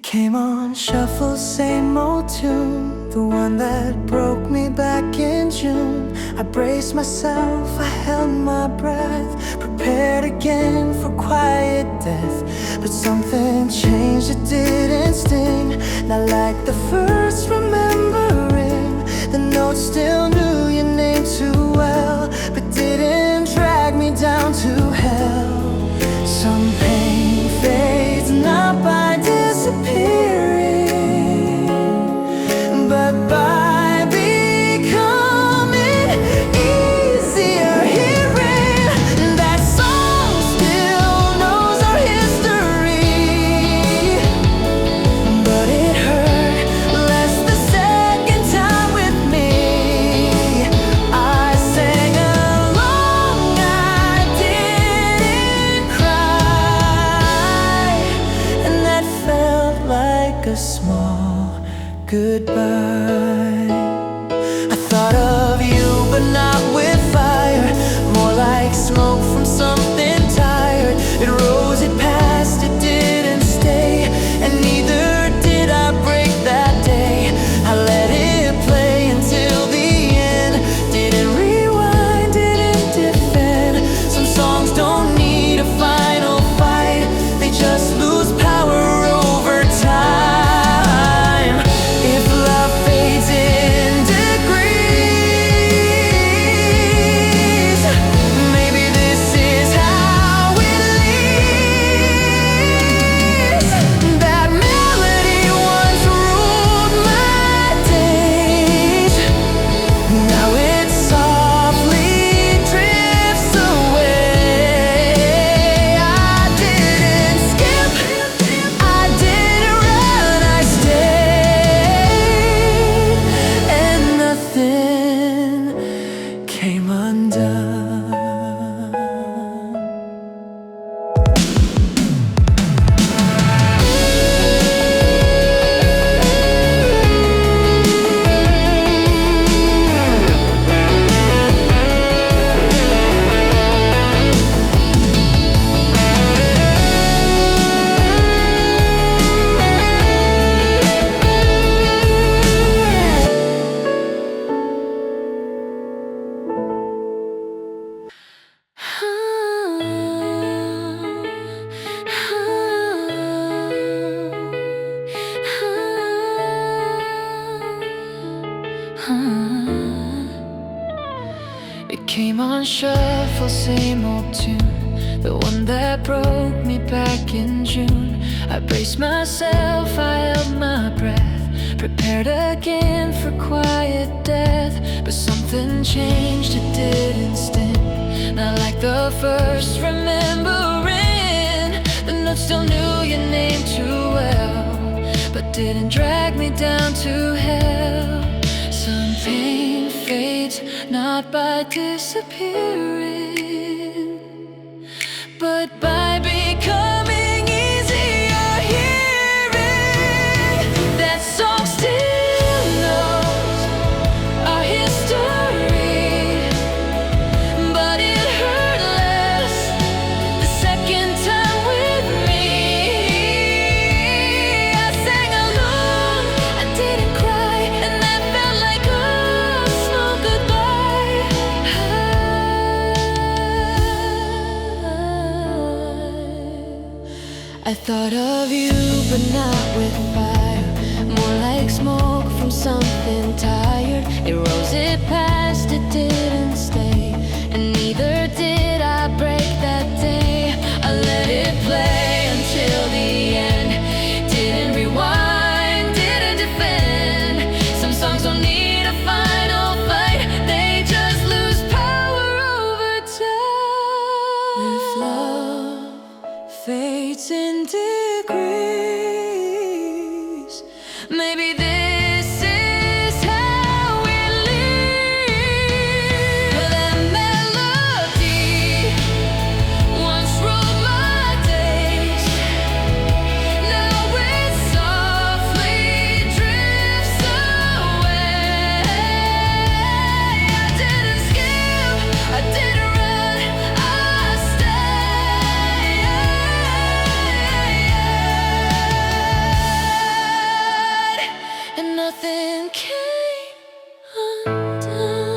Came on shuffle, same old tune, the one that broke me back in June. I braced myself, I held my breath, prepared again for quiet death. But something changed, it didn't sting. Not like the first remembering. The notes still knew your name too well, but didn't drag me down to hell. Some pain fades not by disappearing, but by becoming easier. Hearing that song still knows our history, but it hurt less the second time with me. I sang along, I didn't cry, and that felt like a small goodbye. I thought of you, but not with fire, more like smoke from something tired. It rose, it passed, it didn't stay, and neither did I break that day. I let it play until the end, didn't rewind, didn't defend. Some songs don't need a final fight, they just lose power over time. If love fades in degrees, maybe this is how it leaves. That melody once ruled my days, now it softly drifts away. I didn't skip, I didn't run, I stayed, and nothing came undone. It came on shuffle, same old tune, the one that broke me back in June. I braced myself, I held my breath, prepared again for quiet death. But something changed, it didn't sting. Not like the first remembering. The notes still knew your name too well, but didn't drag me down to hell. Some pain fades not by disappearing, but by becoming easier. Hearing that song still knows our history, but it hurt less the second time with me. I sang along, I didn't cry, and that felt like a small goodbye. I thought of you, but not with fire, more like smoke from something tired. It rose, it passed, it didn't stay, and neither did I break that day. I let it play until the end, didn't rewind, didn't defend. Some songs don't need a final fight, they just lose power over time. If love fades in degrees, maybe this is how it leaves. nothing came undone.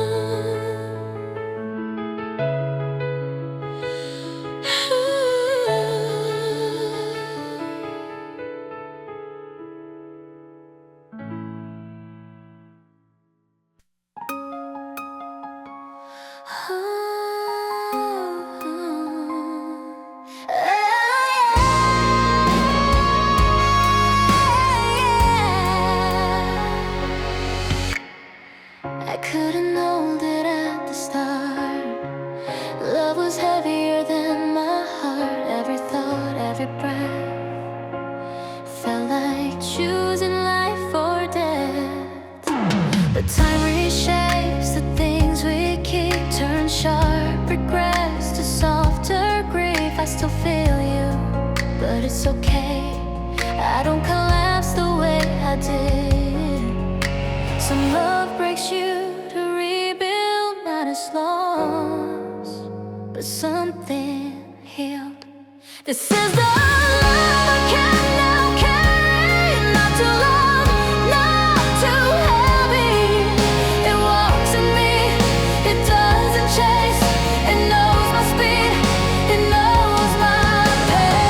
I couldn't hold it at the start. Love was heavier than my heart. Every thought, every breath felt like choosing life or death. But time reshapes the things we keep. Turn sharp regrets to softer grief. I still feel you, but it's okay. I don't collapse the way I did. Some love breaks you to rebuild, not as loss, but something healed. This is the love I can now carry. Not too long, not too heavy. It walks in me, it doesn't chase. It knows my speed, it knows my pace.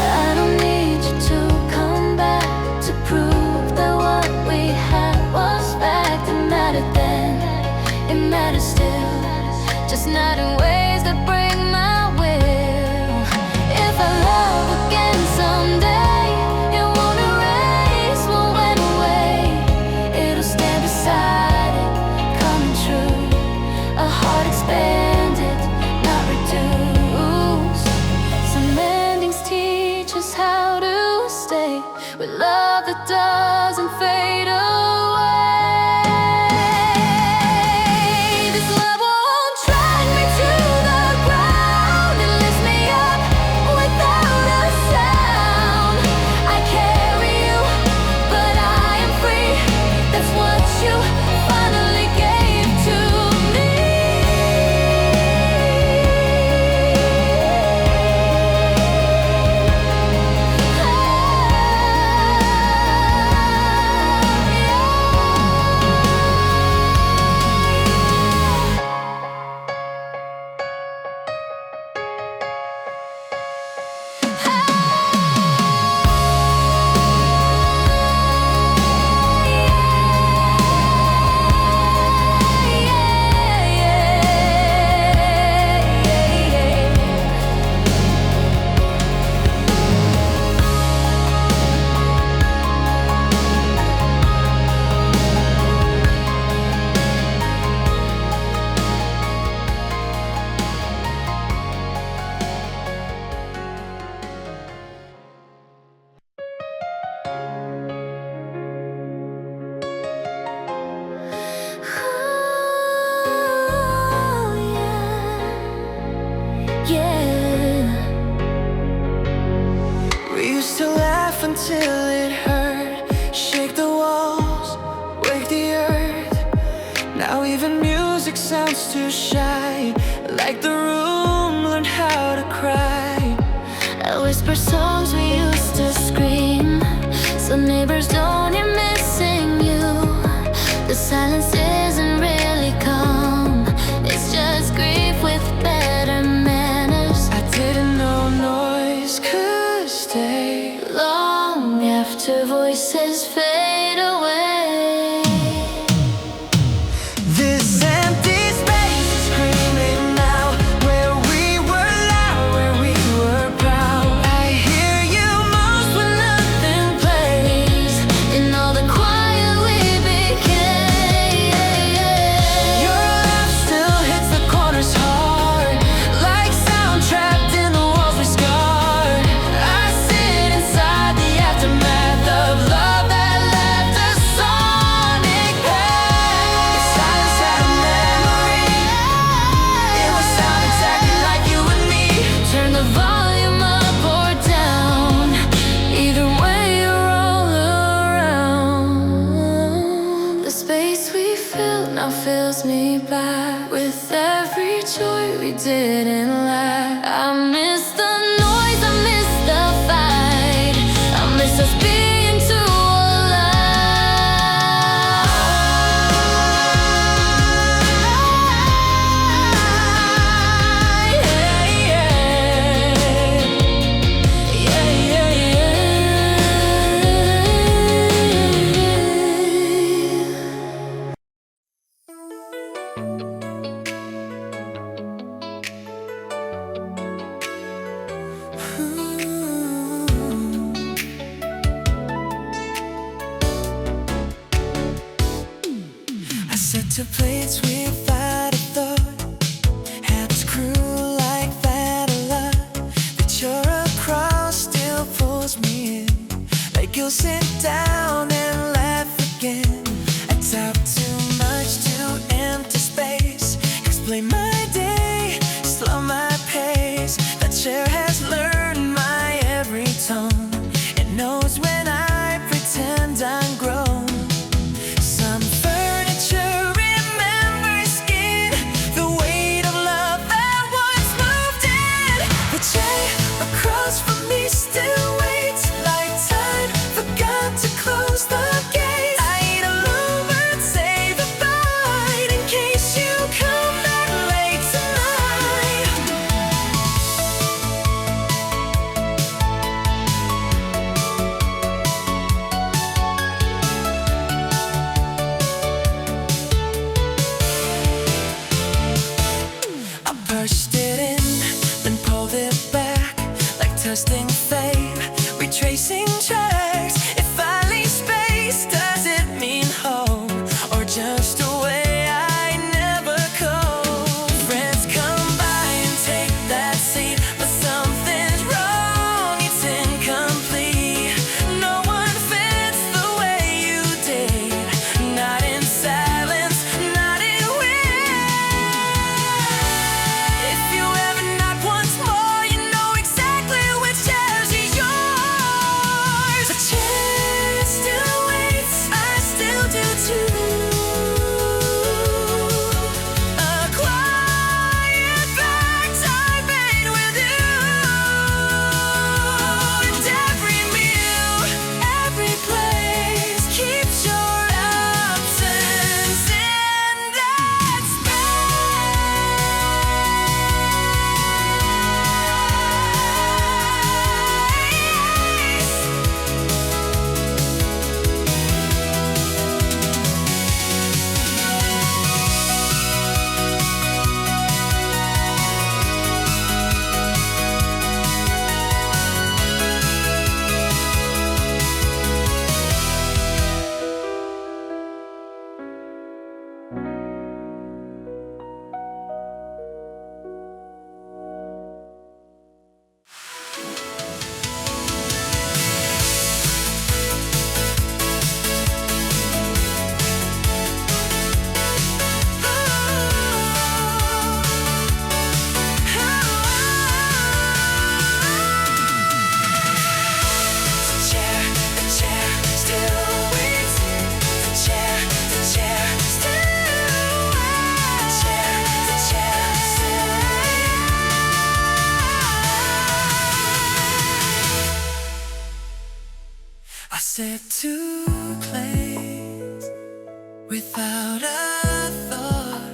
I don't need you to come back to prove that what we had was fact. It mattered then, it matters still, just not in ways that break my will. If I love again someday, it won't erase what went away. It'll stand beside it, coming true. A heart expanded, not reduced. Some endings teach us how to stay with love that doesn't fade away. This love won't drag me to the ground. It lifts me up without a sound. I carry you, but I am free. That's what you finally gave to me. We used to laugh until it hurt, shake the walls, wake the earth. Now even music sounds too shy, like the room learned how to cry. I whisper songs we used to scream, so neighbors don't hear missing you. The silence isn't really calm, it's just grief with better manners. I didn't know noise could stay long after voices fade away. This empty space is screaming now, where we were loud, where we were proud. I hear you most when nothing plays, in all the quiet we became. Your laugh still hits the corners hard, like sound trapped in the walls we scarred. I sit inside the aftermath of love that left us all didn't lie. I miss the noise, I miss the fight, I miss us being too to plates without a thought. Habits cruel like that a lot. That you're across still pulls me in. Like you'll sit down and laugh again. I talk too much to empty space. Explain my day, slow my pace. That chair has learned my every tone. It knows when I pretend I'm grown. Some furniture remembers skin, the weight of love that once moved in. The chair across from me still waits like time forgot to close the gate. I eat alone but save a bite in case you come back late tonight. I pushed it in, then pulled it back, like testing fate, retracing tracks. If I leave space, does it mean home, or just a way I never go? Friends come by and take that seat, but something's wrong, it's incomplete. No one fits the way you did, not in silence, not in if you ever knock once more, you know exactly which chair's yours. The chair still waits, I still do too. A quiet back time made with you. And every meal, every place keeps your absence in that I said to place without a thought.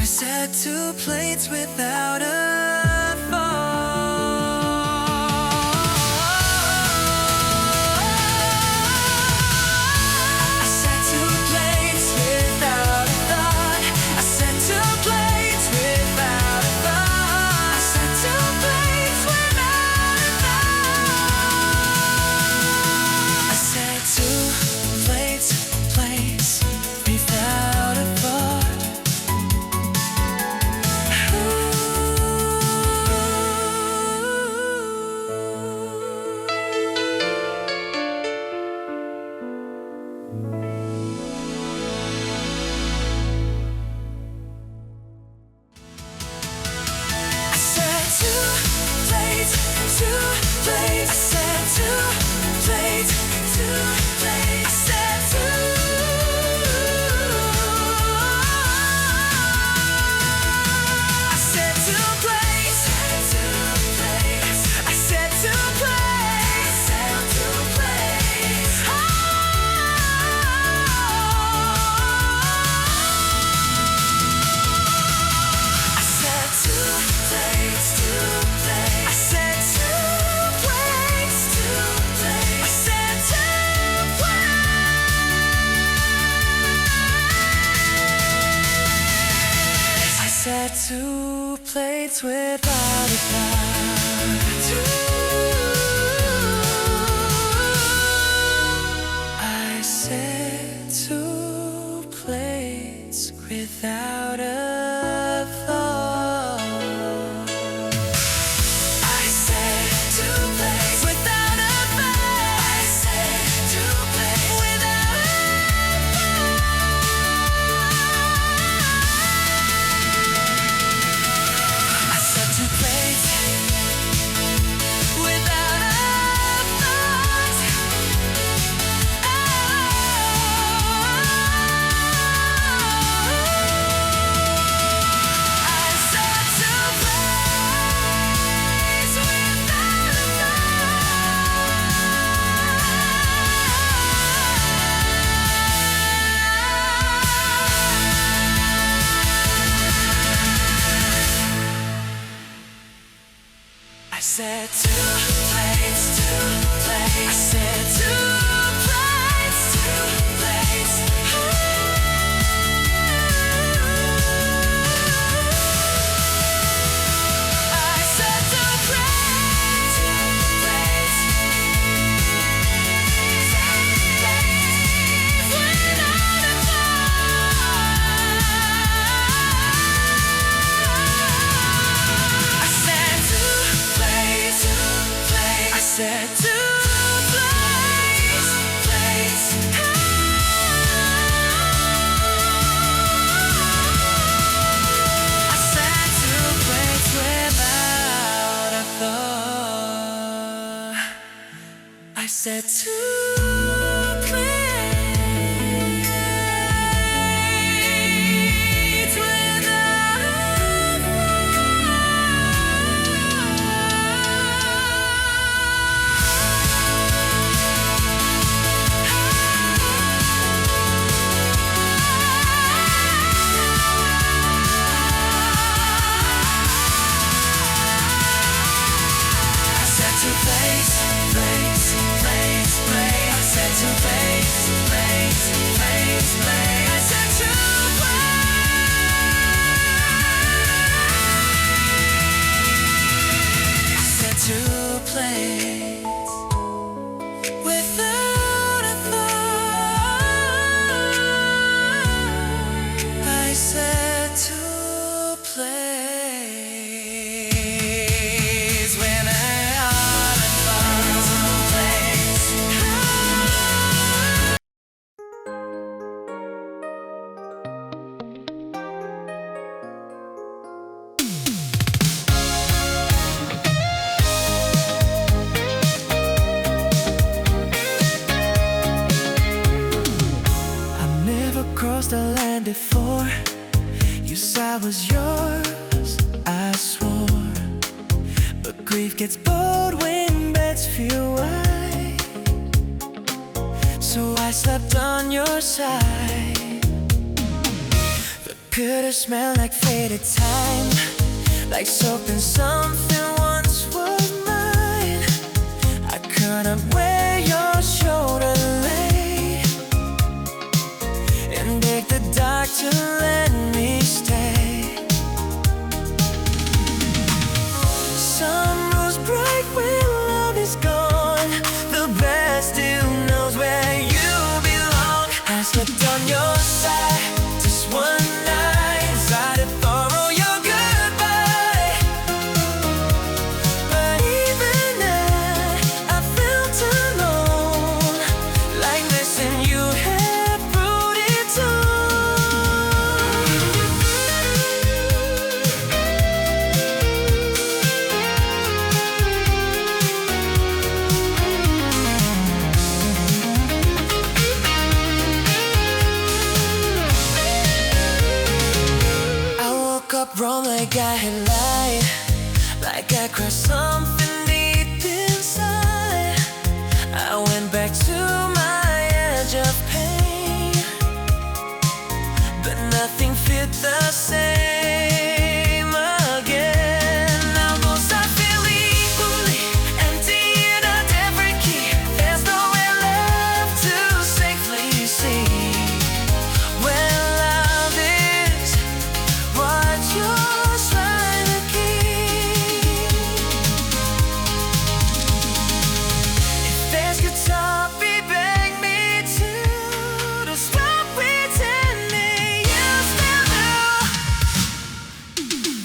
I said two plates without a thought. I said two plates without a thought. I said two plates without a thought. I said two plates without a thought. I said two plates without a thought. place without a thought. I said two plates without a thought. I said two plates without a thought. I said two plates without a thought. I said two plates without a thought. I said two plates without a I said two plates, two plates. I said two plates, two plates. I said two plates, two plates. Without a thought. I said two plates, two plates. I said two plates, plates. I said two plates without a thought. I said two plates without a I said two plates, plates, plates, plates. I said two plates, plates, plates, plates. I said two plates. I said two plates without a thought. I said two plates without a thought. Two plates. I've never crossed the line before. You said I was yours, I swore. But grief gets bold when beds feel wide. So I slept on your side. The bitter smell like faded time, like soap in something once was mine. I couldn't wear your shoulder lay and beg the dark to let me stay. Sun rose bright when love is gone. The best still knows where you belong. I slept on your side just one night, decided for your goodbye. But even then, I felt alone, like missing you had brought it I woke up wrong, like I had lied, like I crushed something deep inside. I went back to my edge of pain, but nothing fit the same again. Now both I feel equally empty in a different key. There's nowhere left to safely see. When love is what you're trying to keep. Toppy beg me to stop pretending you still do.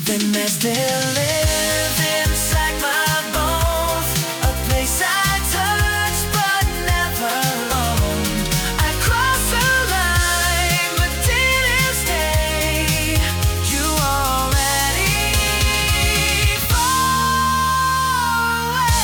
Then there's still live inside my bones, a place I touch but never owned. I crossed the line but didn't stay. You already far away.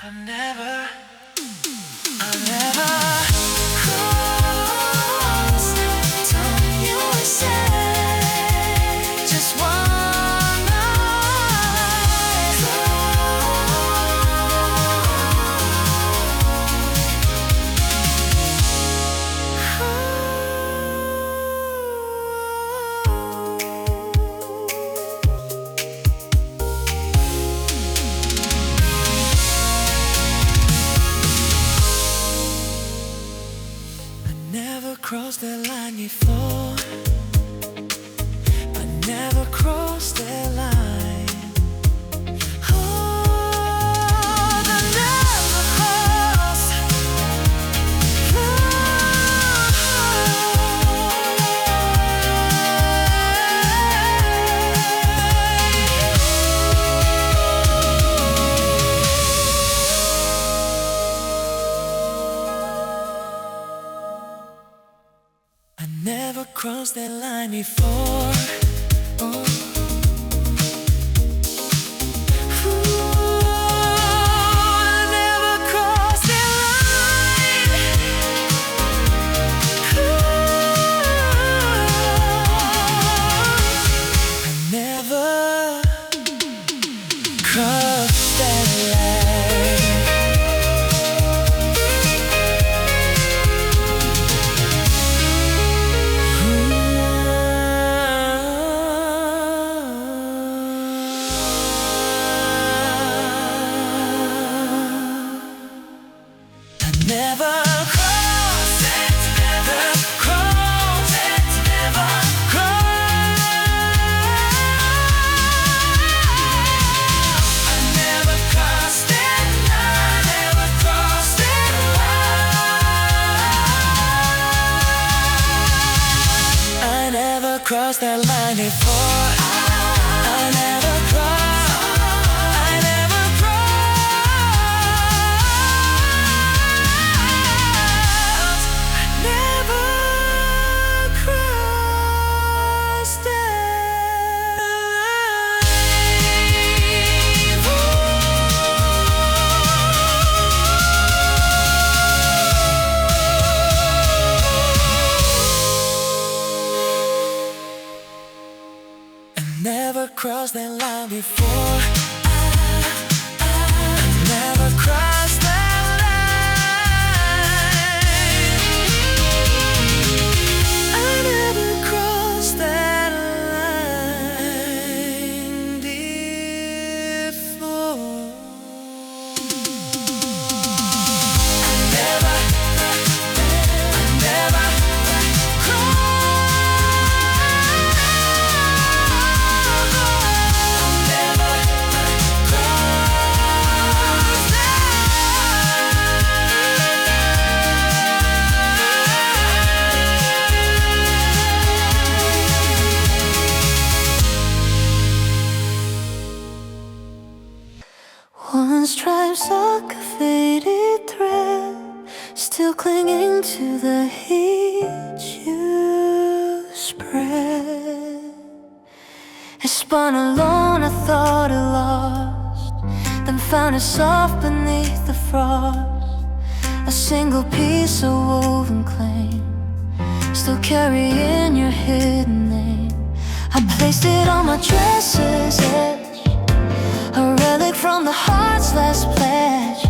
I'll never cross time you say. Just one night never crossed that line before. I never crossed that line. Oh, I never crossed. I never crossed that line before. Oh. Ooh, I never crossed that line. Ooh, I never crossed that line. Never crossed it, never crossed it, never crossed. I never crossed it, I never crossed it. I never crossed that line before. I never crossed. I never crossed. I never crossed that line. I never crossed that line before. I never crossed that line. I never crossed that line before. I never one stripe's like a faded thread, still clinging to the heat you spread. It spun alone, I thought it lost, then found it soft beneath the frost. A single piece of woven claim, still carrying your hidden name. I placed it on my dresser's edge, a relic from the heart's last pledge.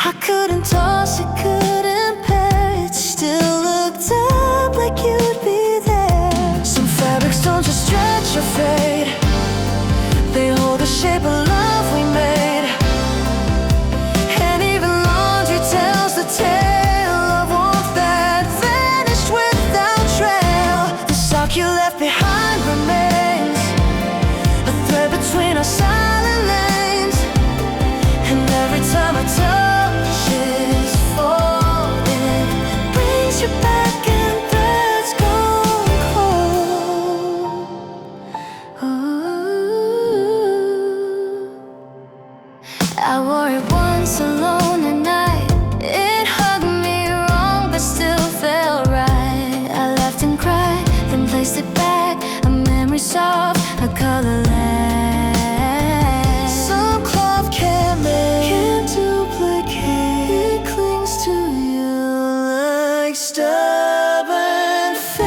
I couldn't toss it, couldn't pair it, still looked up like you'd be there. Some fabrics don't just stretch or off a color lamp. Some cloth can't duplicate. It clings to you Like stubborn fate.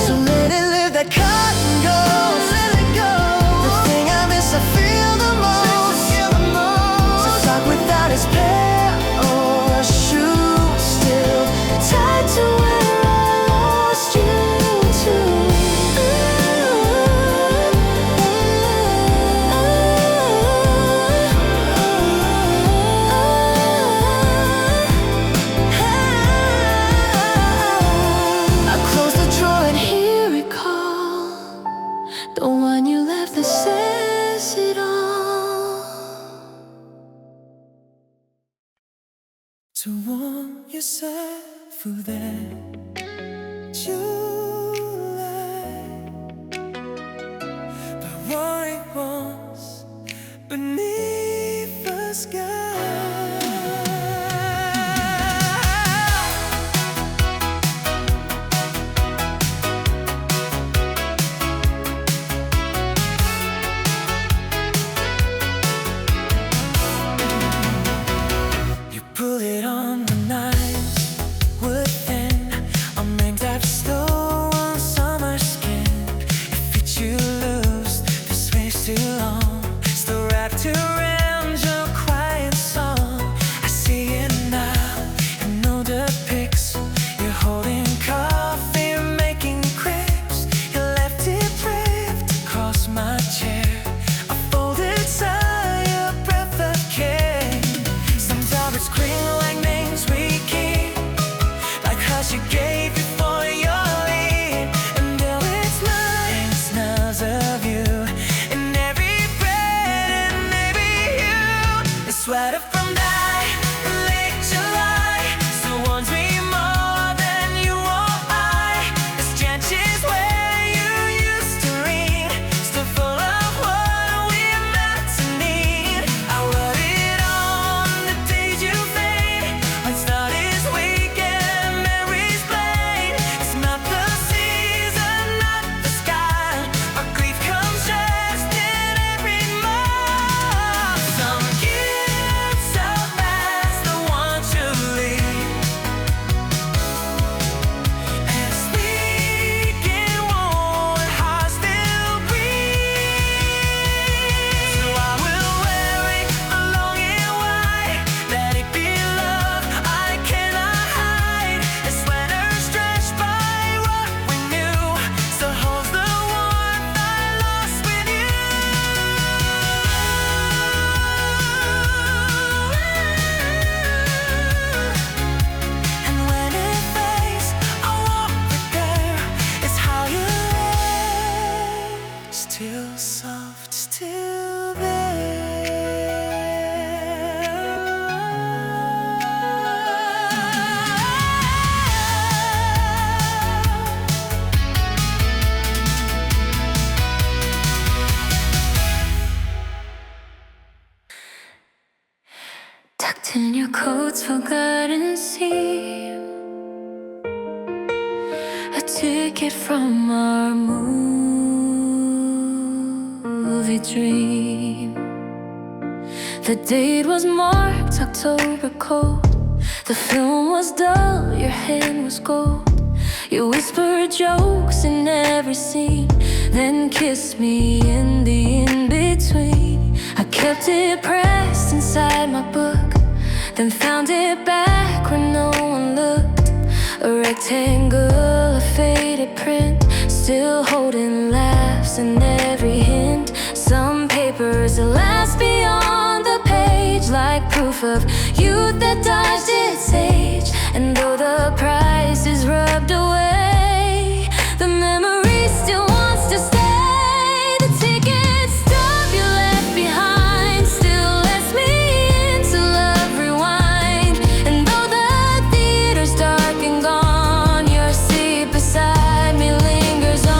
So let it live, that cotton goes. Let it go. The thing I miss, I feel the most. A sock without its pair or a shoe, still tied to where I lost you to. I close the drawer and here it call, the one you left that says it all. To warm yourself for that July, but what it was beneath the sky. You pull it on the knives, wood thin, on rain I've stolen summer skin. It fits you loose, this wave's too long, still wrapped around your quiet song. I see it now, I know the pics. You're holding coffee, making crepes. You left it ripped across my chair. A folded sigh, a breath of care. Some topics cling like names we keep, like hush you gave before your lead. And though it's mine, it smells of you in every breath and maybe you. The sweater from that late July still warms me more than you or I. This trenches where you used to read, still full of what we meant to need. I wrote it on the days you fade, when start is weak and memories blade. It's not the season, not the sky. Our grief comes dressed in every month. Some gifts outlast the ones you leave, and sneaking one heart still breathes. So I will wear it along in white, let it be love I cannot hide. A sweater stretched by what we knew, still holds the warmth I lost with you. And when it fades, I won't regret. It's how you lay, still soft, still Tucked in your coat's forgotten seam, a ticket from our movie dream. The date was marked October cold. The film was dull, your hand was gold. You whispered jokes in every scene, then kissed me in the in-between. I kept it pressed inside my book, then found it back where no one looked. A rectangle, a faded print, still holding laughs in every hint. Some papers that last beyond the page, like proof of youth that dodged its age. And though the price is rubbed away, the memory still wants to stay. The ticket stub you left behind still lets me into love rewind. And though the theater's dark and gone, your seat beside me lingers on.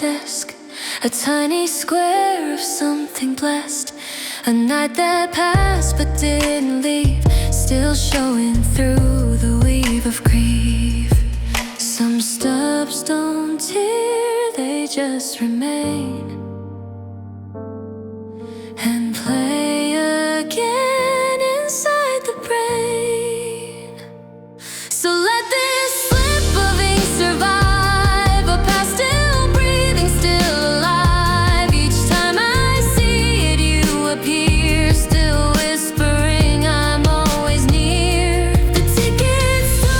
desk, a tiny square of something blessed. A night that passed but didn't leave, still showing through the weave of grief. Some stubs don't tear, they just remain and play again inside the brain. So let this slip of ink survive, a past still breathing, still alive. Each time I see it, you appear, still whispering, I'm always near. The ticket's torn,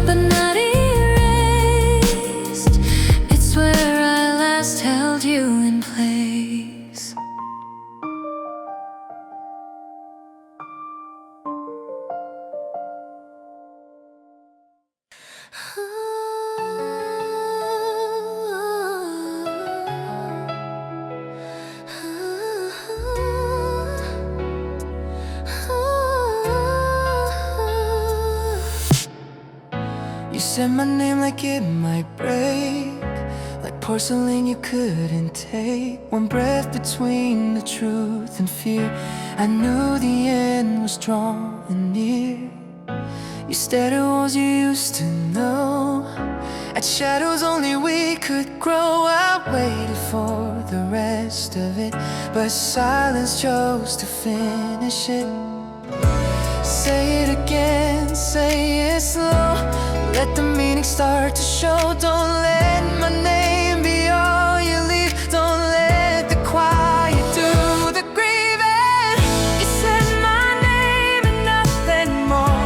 but not erased. It's where I last held you in place. You said my name like it might break, like porcelain you couldn't take. One breath between the truth and fear, I knew the end was drawing near. You stared at walls you used to know, at shadows only we could grow. I waited for the rest of it, but silence chose to finish it. Say it again, say it slow, let the meaning start to show. Don't let my name be all you leave, don't let the quiet do the grieving. You said my name and nothing more,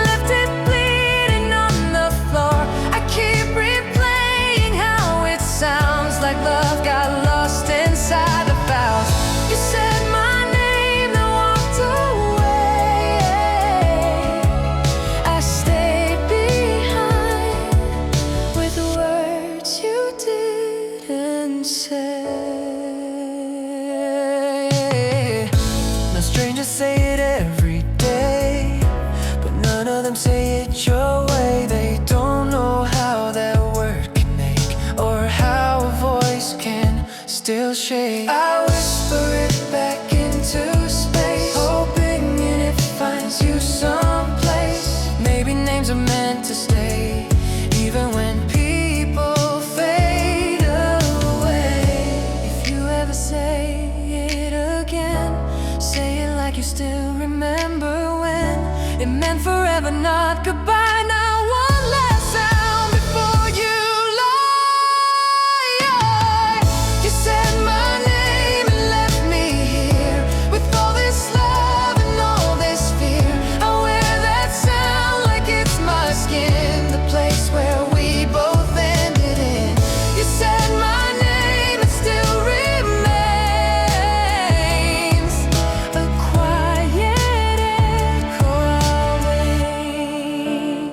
left it bleeding on the floor. I keep replaying how it sounds like love got lost inside the vows. You said my name, then walked away. I stayed behind with words you didn't say. No strangers say it every day, but none of them say it your way. They don't know how that word can make, or how a voice can still shake. I whisper it back into space, hoping it finds you someplace. Maybe names are meant to stay, even when people fade away. If you ever say it again, say it like you still remember when it meant forever, not goodbye. Now one last sound before you lie. You said my name and left me here with all this love and all this fear. I wear that sound like it's my skin, the place where we both ended in. You said my name, it still remains a quiet echo I'll wave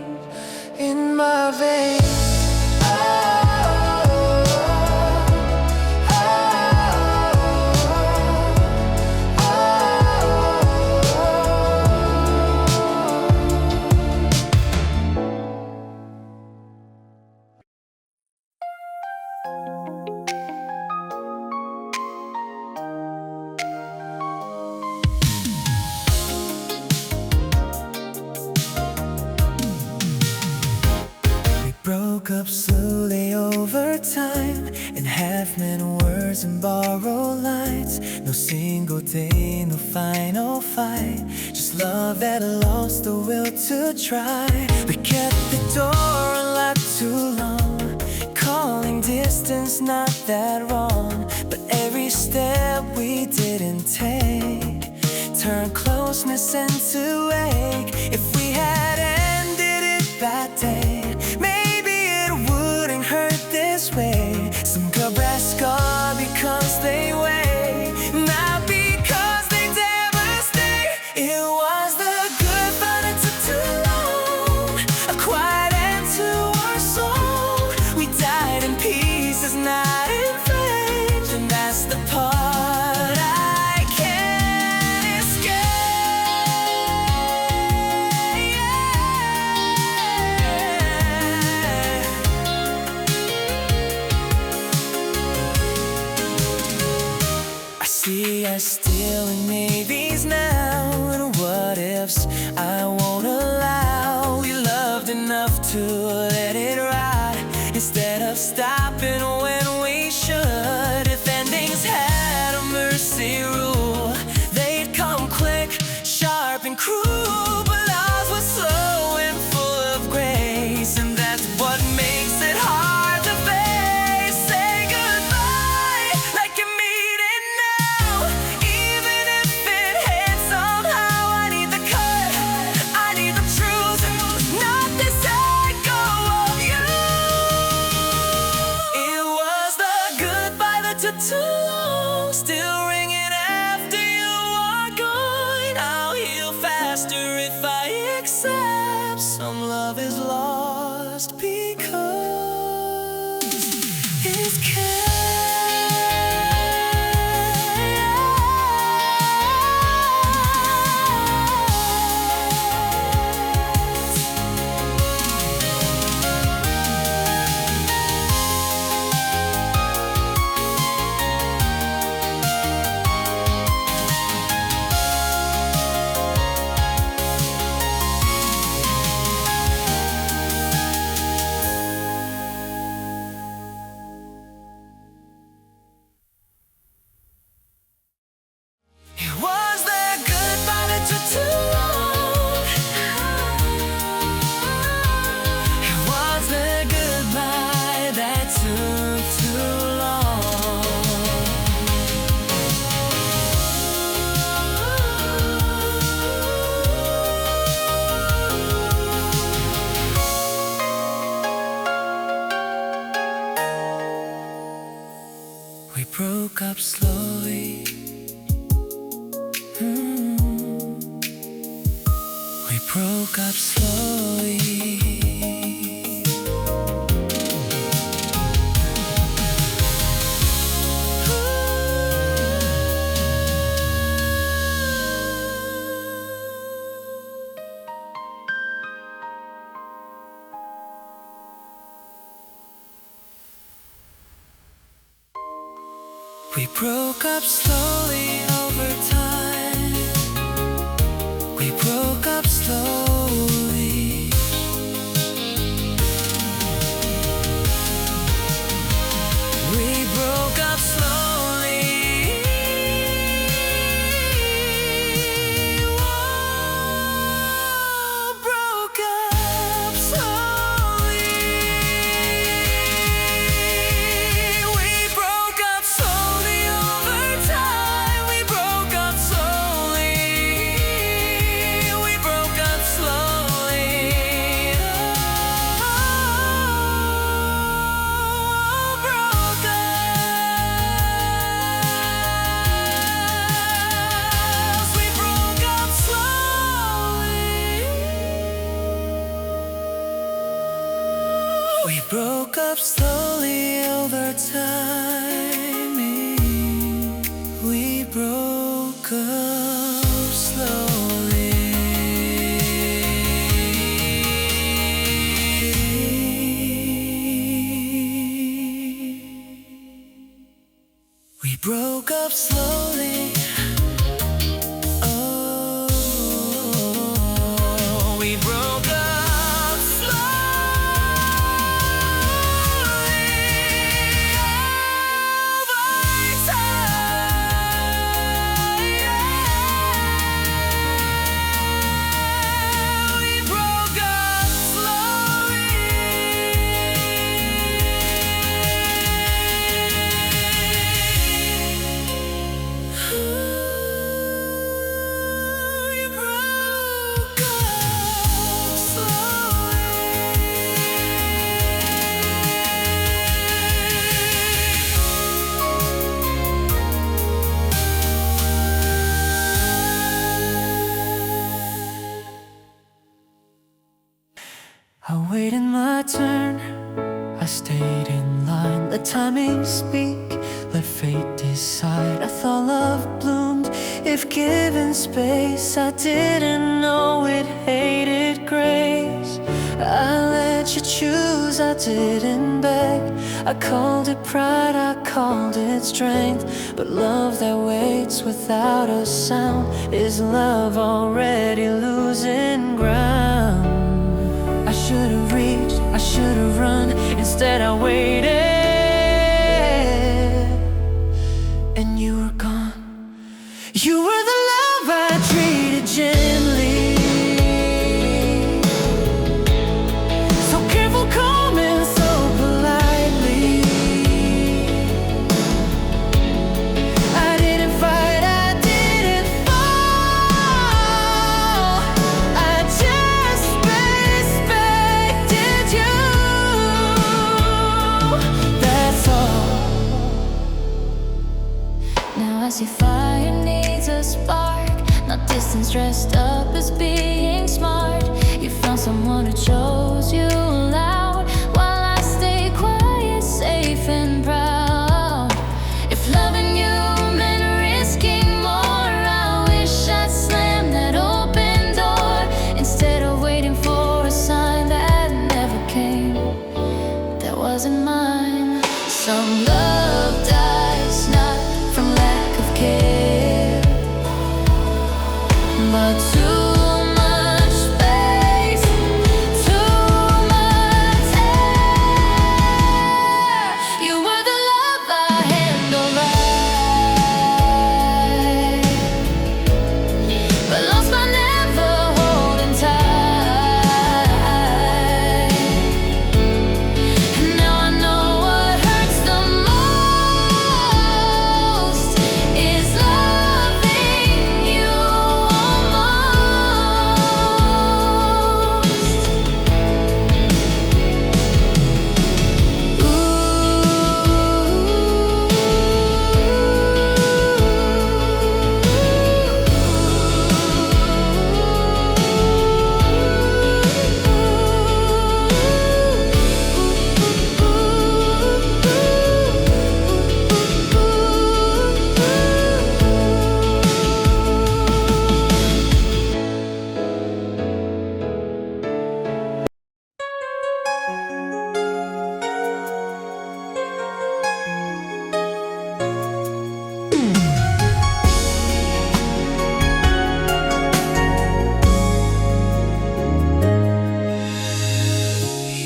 in my veins. We broke up slowly over time, in half-meant words and borrowed lines. No single day, no final fight, just love that lost the will to try. We kept the door unlocked too long, calling distance not that wrong. But every step we didn't take turned closeness into ache. If we had ended it that day, maybe it wouldn't hurt this way. Some girl brass scar because they weigh, not because they devastate. It was the good fight that took too long, a quiet end to our song. We died in pieces, not in flames, and that's the part I can't escape. I won't allow. We loved enough to let it ride instead of stopping when we should. If endings had a mercy rule, they'd come quick, sharp and cruel, but ours was slow and full of grace, and that's what makes it hard to face. Say goodbye like you mean it now, even if it hurts somehow. I need the cut, I need the truth, not this echo of you. It was the goodbye that took too long, still ringing after you are gone. I'll heal faster if I accept some love is lost because it's It was the goodbye that took too long. It was the goodbye that took too long. We broke up slowly. We broke up slowly. We broke up slowly over time. We broke up slowly. We broke up slowly. Whoa, broke up slowly. We broke up slowly over time. We broke up slowly. We broke up slowly. Oh, broke up. We broke up slowly. We broke up slowly over time. We broke up slowly. We broke up slowly. Oh, we broke up slowly over time. We broke up slowly. We broke up slowly. I waited my turn, I stayed in line. Let timing speak, let fate decide. I thought love bloomed if given space. I didn't know it hated grace. I let you choose, I didn't beg. I called it pride, I called it strength. But love that waits without a sound is love already losing ground. I should've reached, I should've run, instead I waited, and you were gone. You were the love I treated gently, so careful, calm, and so politely. I didn't fight, I didn't fall, I just respected you. That's all. Now I see fire needs a spark, not distance dressed up as being smart. You found someone who chose you loud, while I stay quiet, safe and proud. If loving you meant risking more, I wish I'd slammed that open door, instead of waiting for a sign that never came, that wasn't mine. Some love dies not from lack of care, but too much space, too much air. You were the love I handled right, but lost by never holding tight. And now I know what hurts the most is loving you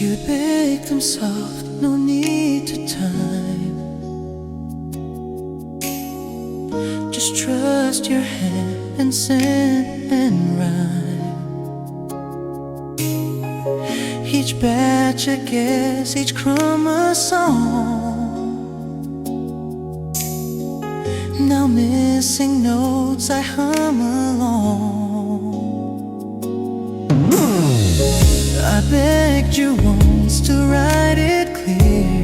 You bake them soft, no need to time. Just trust your hand and scent and rhyme. Each batch a guess, each crumb a song. Now missing notes, I hum along. I begged you once to write it clear.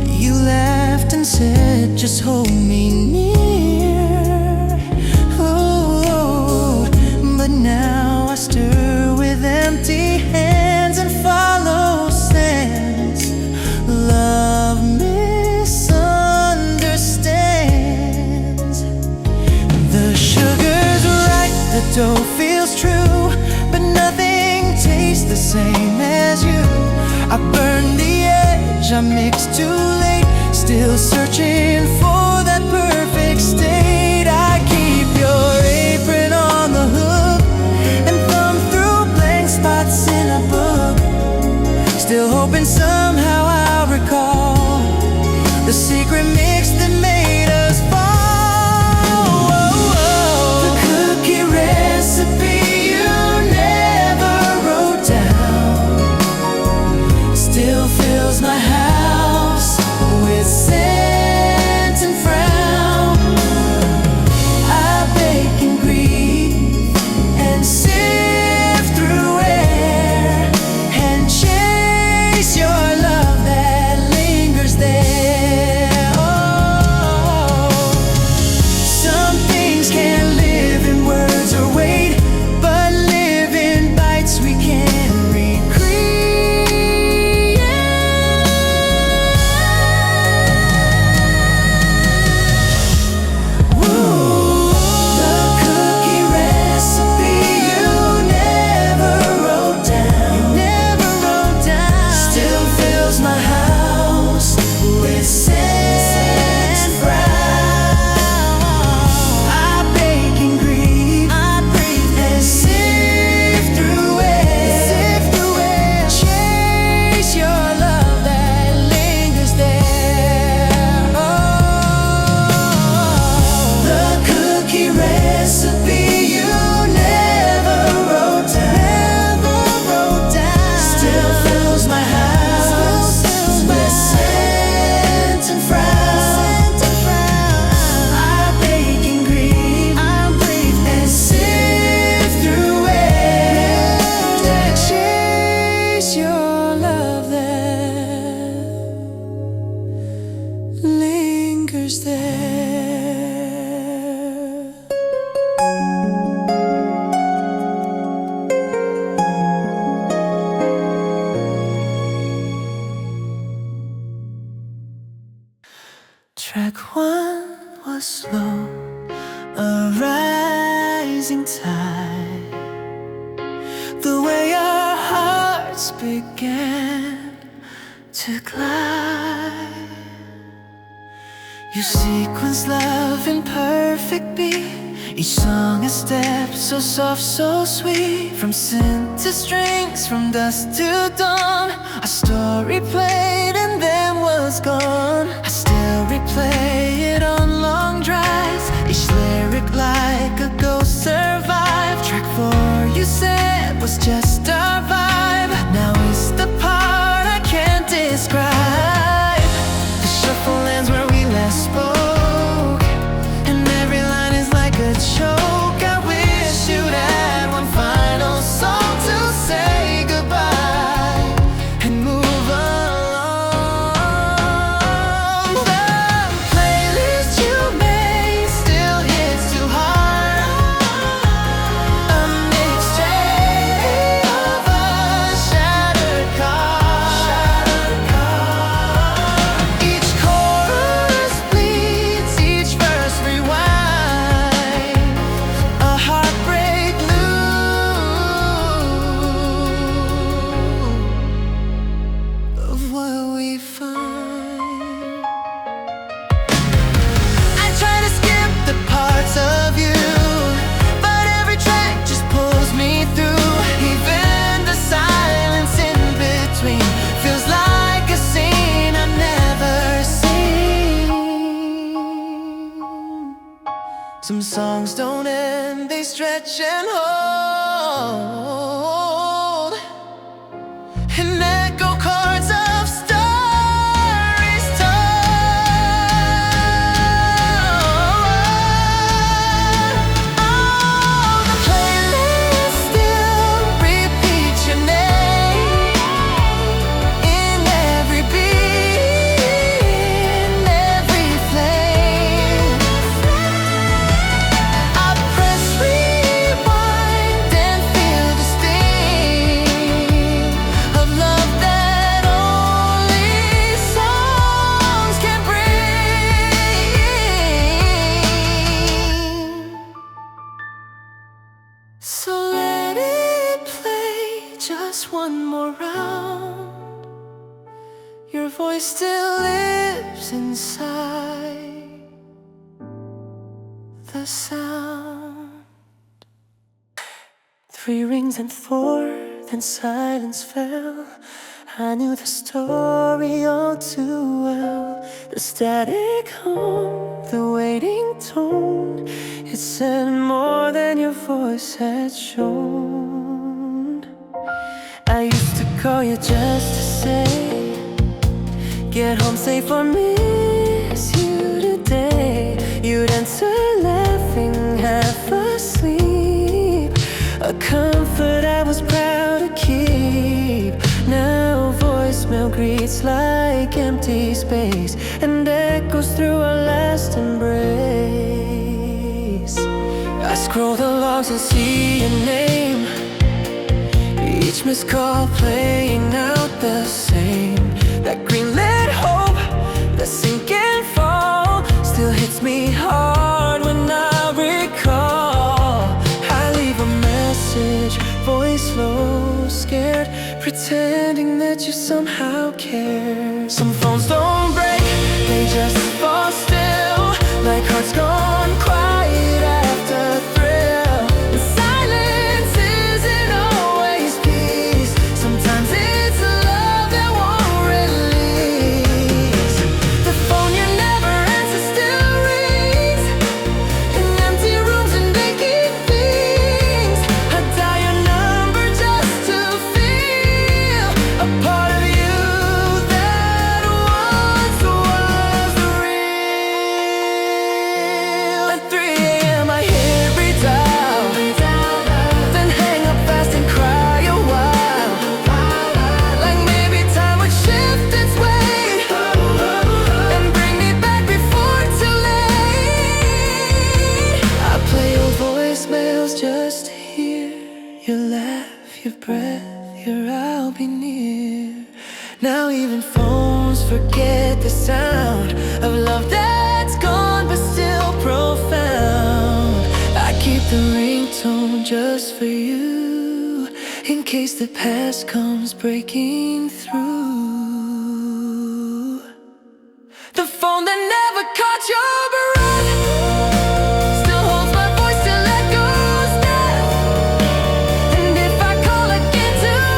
You laughed and said, just hold me near. Oh, but now I stir with empty hands and follow sands. Love misunderstands. The sugar's right, the dough feels true, but nothing tastes the same as you. I burned the edge, I mixed too late, still searching for that perfect state. I keep your apron on the hook and thumb through blank spots in a book, still hoping somehow I'll recall the secret mix that made us fall. The cookie recipe you never wrote down still fills my house with scent and rising tide, the way our hearts began to glide. You sequence love in perfect beat, each song a step so soft, so sweet. From synth to strings, from dusk to dawn, a story played and then was gone. I still replay it on long drives, each lyric like a ghost survived. Track 4 you said was just our vibe, now it's the part I can't describe. The shuffle ends where we last spoke, and every line is like a joke. I wish you'd add one final song to say goodbye and move along. The playlist you made still hits too hard, a mixtape of a shattered car. Each chorus bleeds, each verse rewind, a heartbreak loop of what we find. I try to skip the parts of you, but every track just pulls me through. Even the silence in between feels like a scene I've never seen. Some songs don't end, they stretch and hold, and echo chords of stories told. Oh, the playlist still repeats your name in every beat, in every flame. I press rewind and feel the sting of love that only songs can bring. So let it play just one more round. Your voice still lives inside the sound. 3 rings and 4, then silence fell. I knew the story all too well. The static hum, the waiting tone, it said more than your voice had shown. I used to call you just to say, get home safe or miss you today. You'd answer laughing, half asleep, a comfort I was proud to keep. Now voicemail greets like empty space and echoes through our last embrace. I scroll the logs and see your name, each missed call playing out the same. That green-lit hope, the sink and fall, still hits me hard when I recall. I leave a message, voice low, scared, pretending that you somehow care. Some phones don't break, they just fall still, like hearts gone quiet after thrill. And silence isn't always peace, sometimes it's love that won't release. The phone you never answer still rings, in empty rooms and vacant things. I dial your number just to feel a part of you that once was real. At 3 a.m. I hit redial, then hang up fast and cry a while, like maybe time would shift its weight and bring me back before too late. I play your voicemails just to hear your laugh, your breath, your I'll be near. Now even phones forget the sound of love that's gone but still profound. I keep the ringtone just for you, in case the past comes breaking through. The phone that never caught your breath still holds my voice till it goes deaf. And if I call again tonight,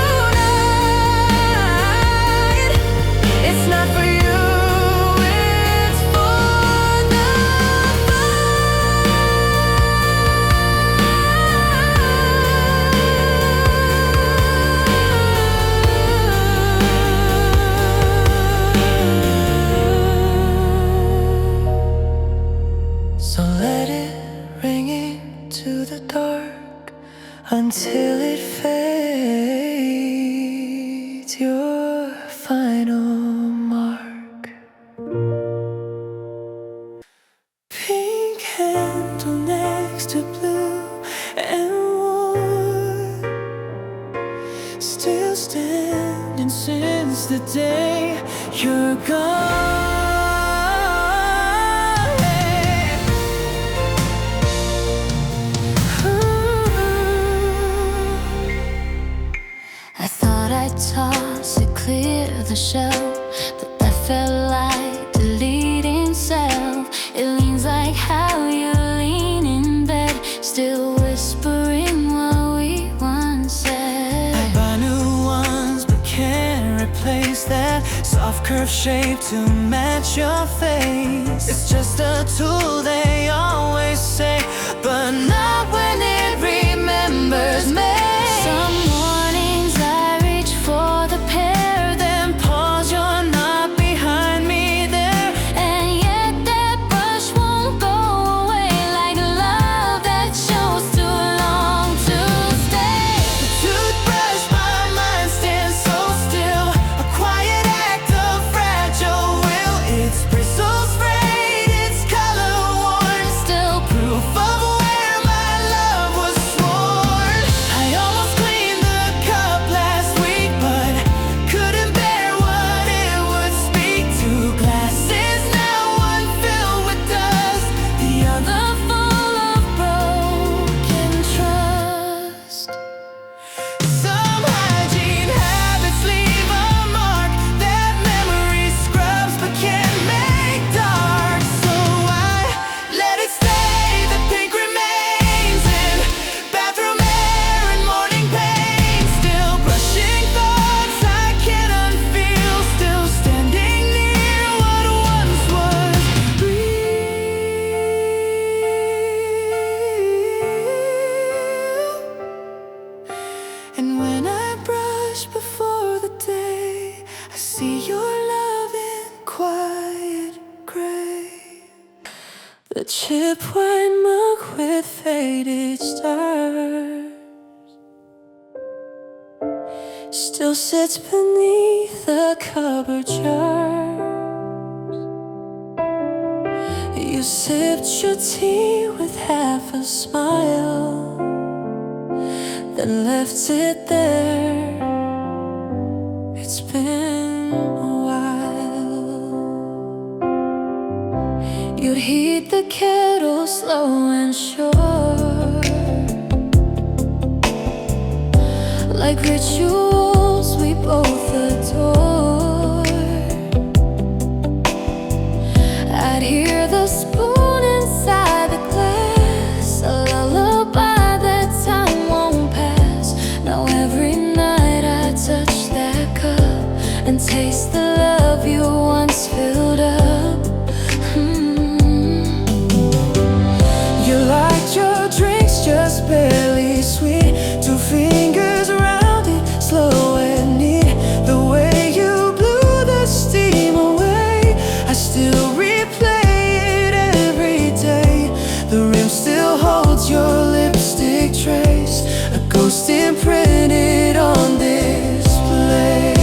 it's not for you, it's for the So let it ring into the dark until it fades, your final mark. Pink handle next to blue and warm, still standing since the day you're gone. I thought I'd toss it, clear the shelf, but that felt like deleting self. It leans like how you lean in bed, still whispering what we once said. I buy new ones but can't replace that soft curve shape to match your face. It's just a tool, they always say, but not when it remembers me. Some mornings I reach for the pair, Then pause, you're not behind me there. and yet that brush won't go away, like love that chose too long to stay. Toothbrush, my mind stands so still, a quiet act of fragile will. Its bristles frayed, its color worn, Still proof of where my love was sworn. I almost cleaned the cup last week, but couldn't bear what it would speak to. Glasses now, one filled with dust, the other full of broken trust. Some hygiene habits leave a mark that memory scrubs but can't make dark. So I let it stay, the pink remains in bathroom air and morning pain. Still brushing thoughts I can't unfeel, still standing near what once was real. And when I brush before the day, I see your love in quiet gray. The chip white mug with faded stars still sits beneath the cupboard jars. You sipped your tea with half a smile, then left it there. It's been a while. You'd heat the kettle slow and sure, like rituals we both adore. I'd hear the spoon inside the glass, a lullaby that time won't pass. Now every night I touch that cup and taste the love you once filled up. You liked your drinks just barely sweet, 2 fingers around it, slow and neat. The way you blew the steam away, I still replay it every day. The rim still holds your lipstick trace, a ghost imprinted on this place.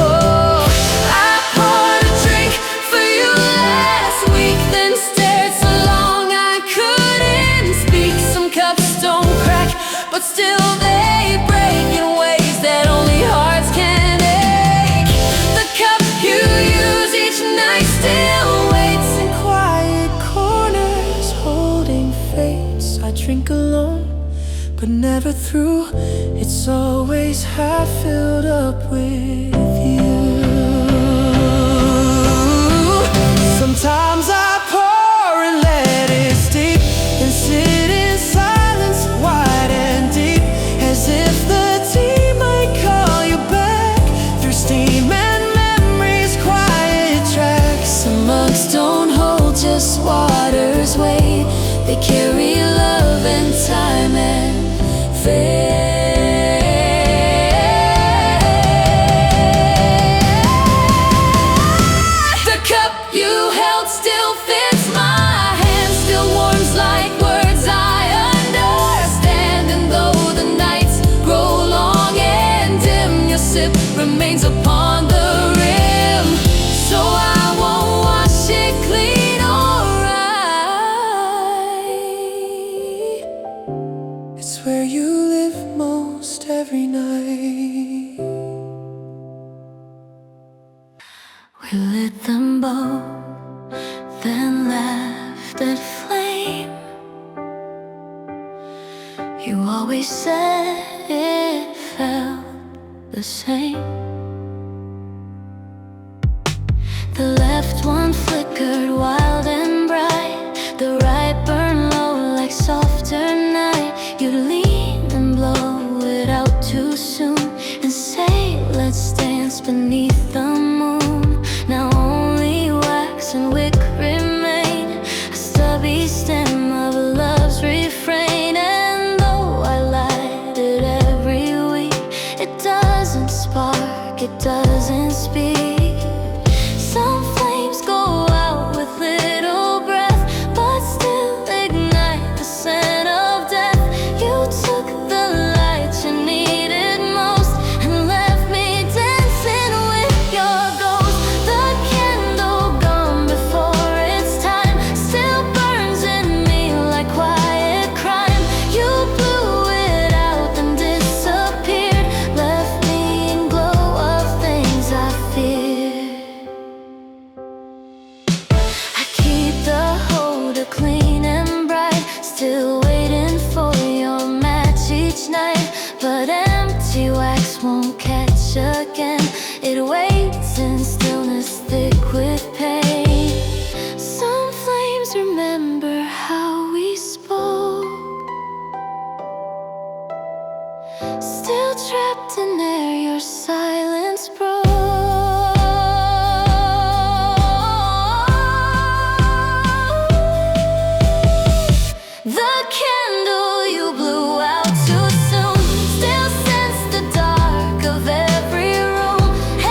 Oh, I poured a drink for you last week, then stared so long I couldn't speak. Some cups don't crack, but still they break in ways that only hearts can ache. The cup you use each night still waits in quiet corners, holding fates. I drink week alone, but never through. It's always half filled up with you. Sometimes I pour and let it steep and sit in silence, wide and deep, as if the tea might call you back through steam and memories, quiet tracks. Some mugs don't hold just water's weight, they carry love and time and faith. The cup you held still fits my hand, still warms like words I understand. And though the nights grow long and dim, your sip remains upon the rim. So I won't wash it clean or right. It's where you live most every night. We lit them both, then left it flame. You always said it felt the same. The left one flickered wild and bright, the right burned low like softer night. You lean and blow it out too soon and say, let's dance beneath the moon. Now only wax and wick remain, a stubby stem of love's refrain. And though I light it every week, it doesn't spark, it doesn't speak. Some flames go out with little breath, but still ignite the scent of death. You took the light you needed most and left me dancing with your ghost. The candle gone before its time still burns in me like quiet crime. You blew it out and disappeared, left me in glow of things I feared. I keep the holder clean and bright, still waiting for your match each night. But empty wax won't catch again, it waits in stillness thick with pain. Some flames remember how we spoke, still trapped in air your silence broke. The candle you blew out too soon still scents the dark of every room.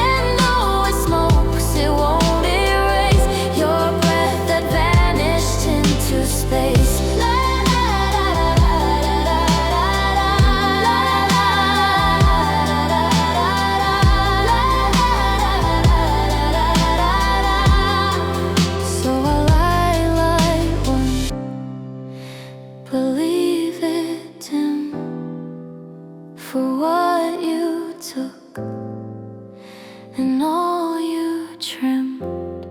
And though it smokes, it won't erase your breath that vanished into space. La la la la la la la. So I light one, believe it, Tim, for what you took and all you trimmed.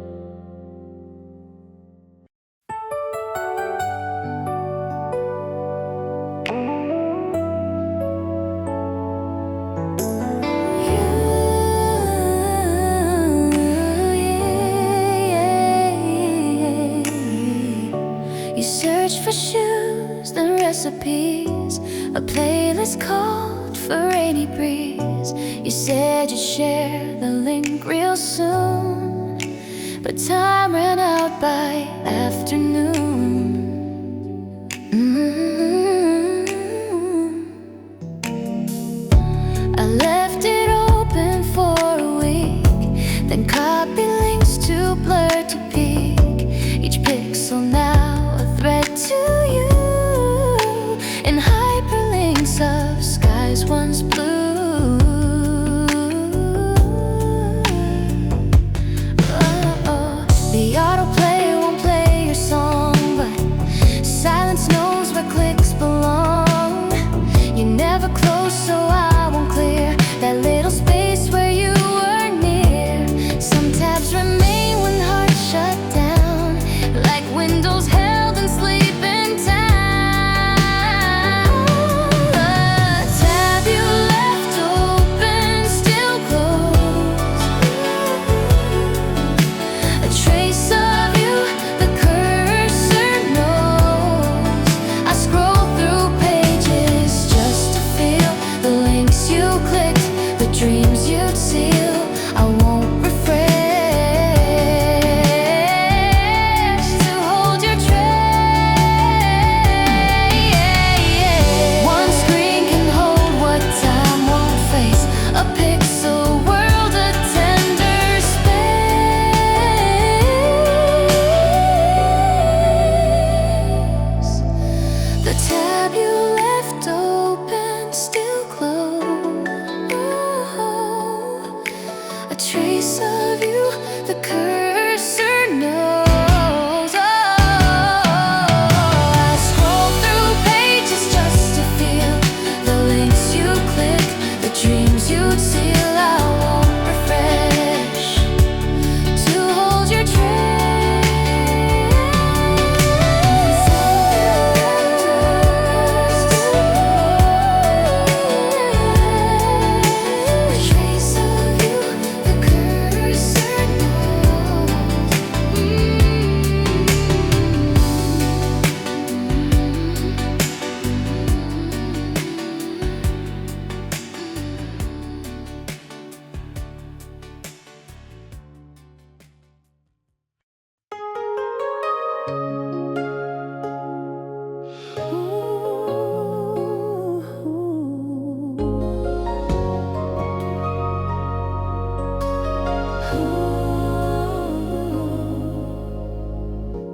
You search for shoes, then recipes, a playlist called for rainy breeze. You said you'd share the link real soon, but time ran out by afternoon. I left it open for a week, then copy links too blurred to peek. Each pixel now a threat to you, in hyperlinks of skies once blue. The autoplay won't play your song, but silence knows where clicks tab you left open, still closed. A trace of you, the cursor knows. I scroll through pages just to feel the links you click, the dreams you'd seal. I won't refresh to hold your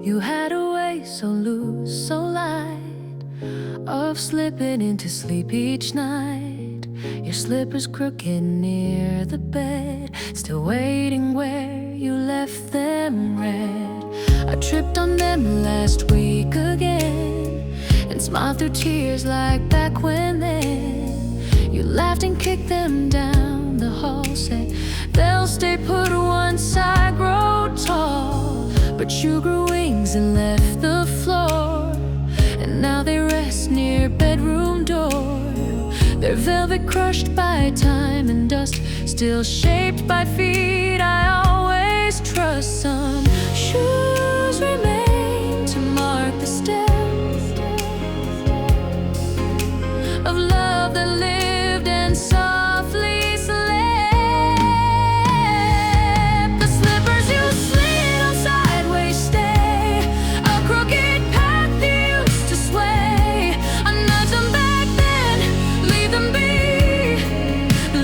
You had a way so loose, so light, of slipping into sleep each night. Your slippers crooked near the bed, still waiting where you left them red. I tripped on them last week again, and smiled through tears like back when then. You laughed and kicked them down the hall, said they'll stay put once I grow tall. But you grew wings and left the floor, and now they rest near bedroom door. Their velvet crushed by time and dust, still shaped by feet I always trust. Some shoes remain to mark the steps of love that lived and softly slept. The slippers you slid on sideways stay, a crooked path you used to sway. I nudge them back then, leave them be,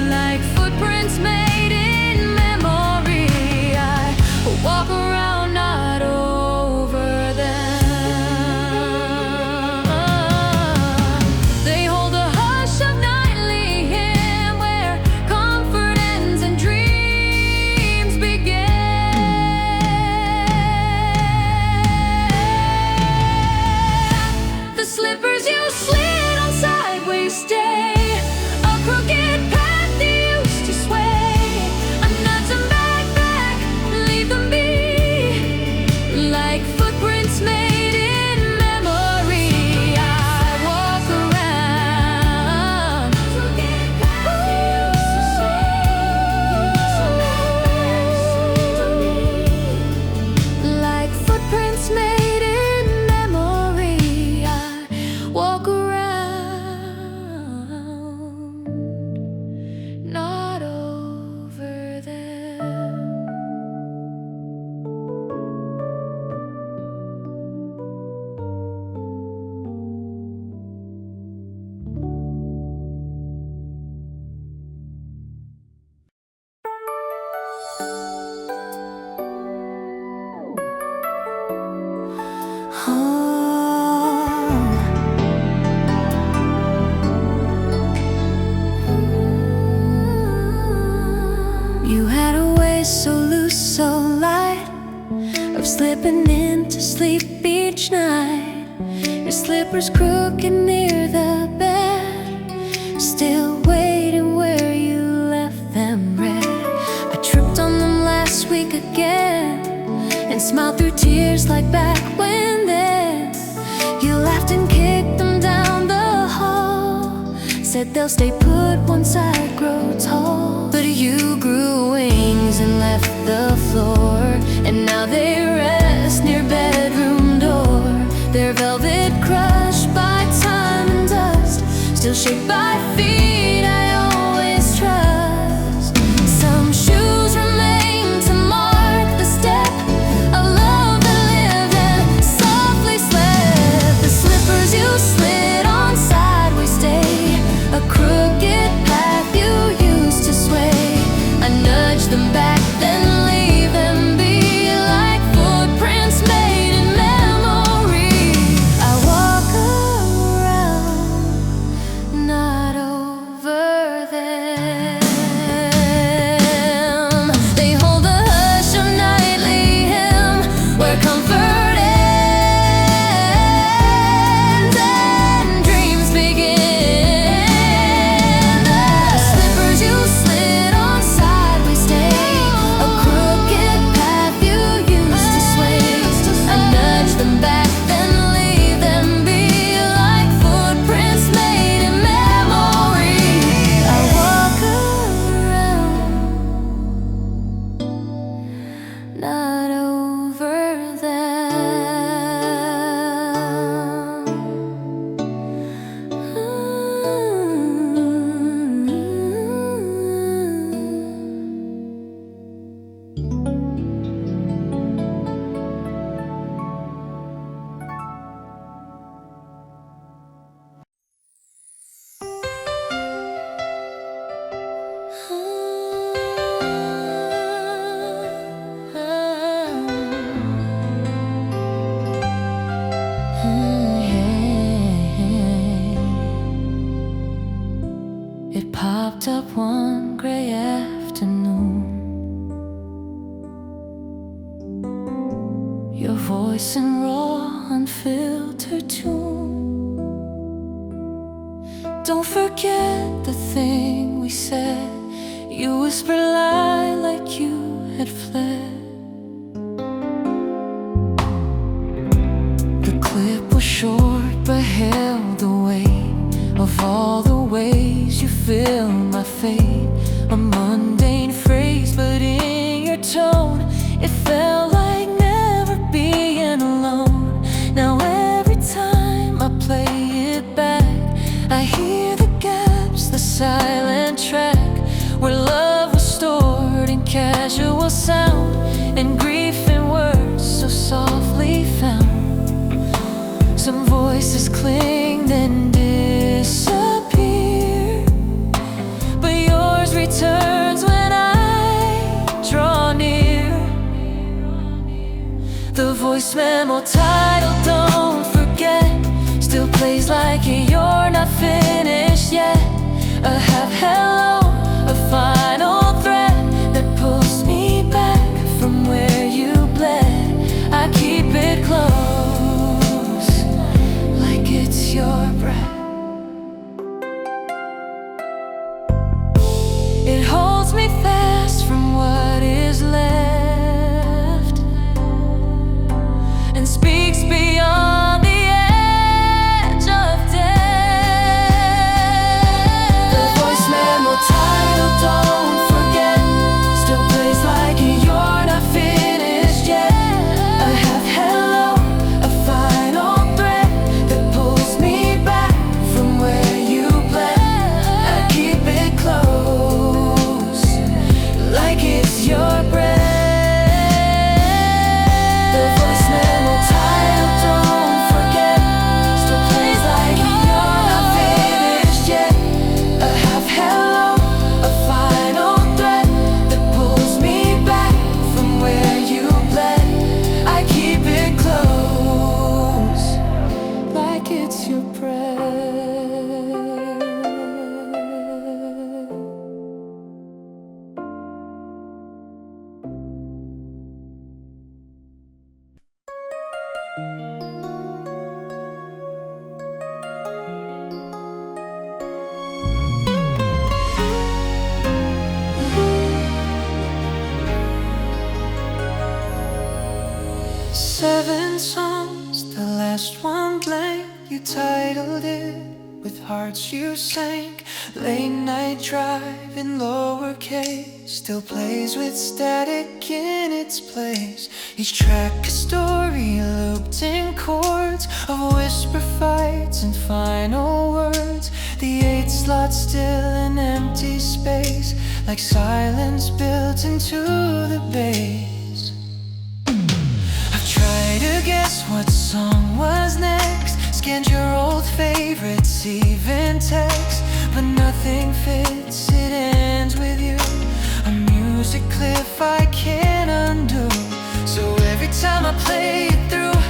like footprints made in memory. I walk around not over them. They hold a hush of nightly hymn where comfort ends and dreams begin. The slippers you slid on sideways stay, a crooked path they used to sway. I nudge them back, leave them be, like footprints made in memory. I walk around like footprints made in memory. I walk around, not over them. You had a way so loose, so light, of slipping into sleep each night. Your slippers crooked near the bed, still waiting where you left them red. I tripped on them last week again, and smiled through tears like back when then. You laughed and kicked them down the hall, said they'll stay put once I grow tall. But you grew wings and left the floor, and now they rest near bedroom door. Their velvet crushed by time and dust, still shaped by feet I always trust. Some shoes remain to mark the step of love that lived and softly slept. The slippers you slid on sideways stay, a crooked path you used to sway. I nudge them back, then leave them be, like footprints made in memory. I walk around popped up one gray afternoon. Your voice in raw, unfiltered tune. Don't forget the thing we said. You whispered lie like you had fled. The clip was short but held the weight of all the ways you fill my fate. A mundane phrase, but in your tone it felt like never being alone. Now every time I play it back, I hear the gaps, the silent track where love was stored in casual sound and grief in words so softly found. Some voices cling then disappear, but yours returns when I draw near. The voice memo title, don't forget, still plays like you're not finished yet. A half hello, a final threat that pulls me back from where you bled. I keep it close, like it's your breath. It holds me fast from what is left and speaks beyond the edge of death. The voice memo title, don't forget, still plays like you're not finished yet. A half hello, a final threat that pulls me back from where you bled. I keep it close, like it's your breath. The voice memo title, don't forget, still plays like you're not finished yet. A half hello, a final threat that pulls me back from where you bled. I keep it close, like it's your breath. Seven songs, the last one blank. You titled it with hearts you sank. Late night drive in lowercase, still plays with static in its place. Each track a story looped in chords of whisper fights and final words. The 8 slot still an empty space, like silence built into the bass. Try to guess what song was next, scanned your old favorites, even text, but nothing fits, it ends with you. A music cliff I can't undo. So every time I play it through,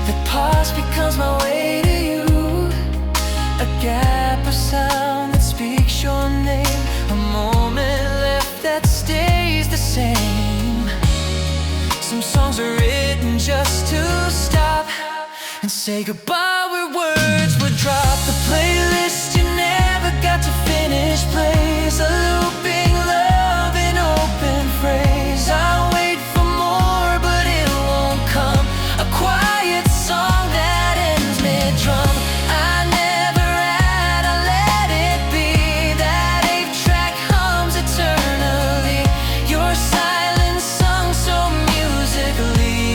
the pause becomes my way to you. A gap of sound that speaks your name, a moment left that stays the same. Some songs are written just to stop and say goodbye where words would drop. The playlist you never got to finish plays, a looping love in open phrase. I wait for more but it won't come, a quiet song that ends mid-drum. I never had, I let it be, that 8-track hums eternally. Your silence sung so musically.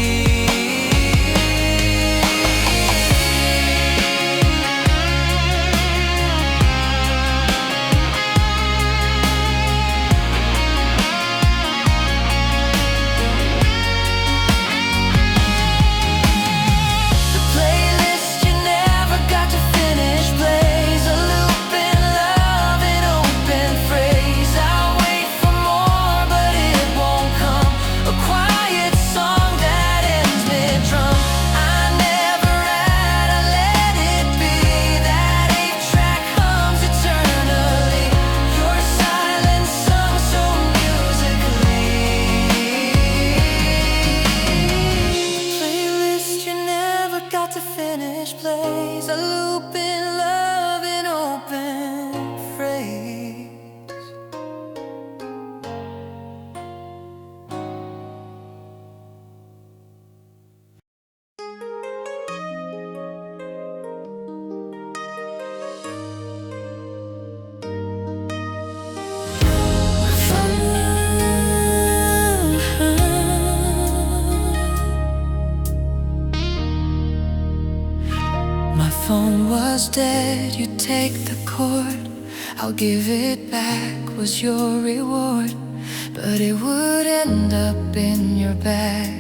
instead you take the chord. I'll give it back was your reward, but it would end up in your bag,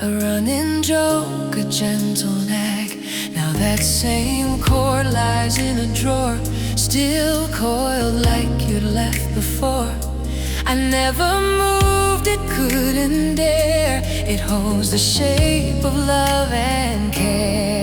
a running joke, a gentle nag. Now that same chord lies in a drawer, still coiled like you'd left before. I never moved it, couldn't dare. It holds the shape of love and care.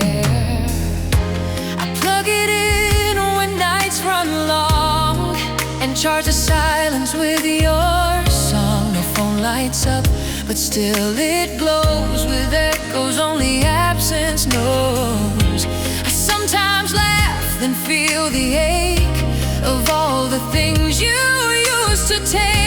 I plug it in when nights run long, and charge the silence with your song. No phone lights up, but still it glows with echoes only absence knows. I sometimes laugh, then feel the ache of all the things you used to take.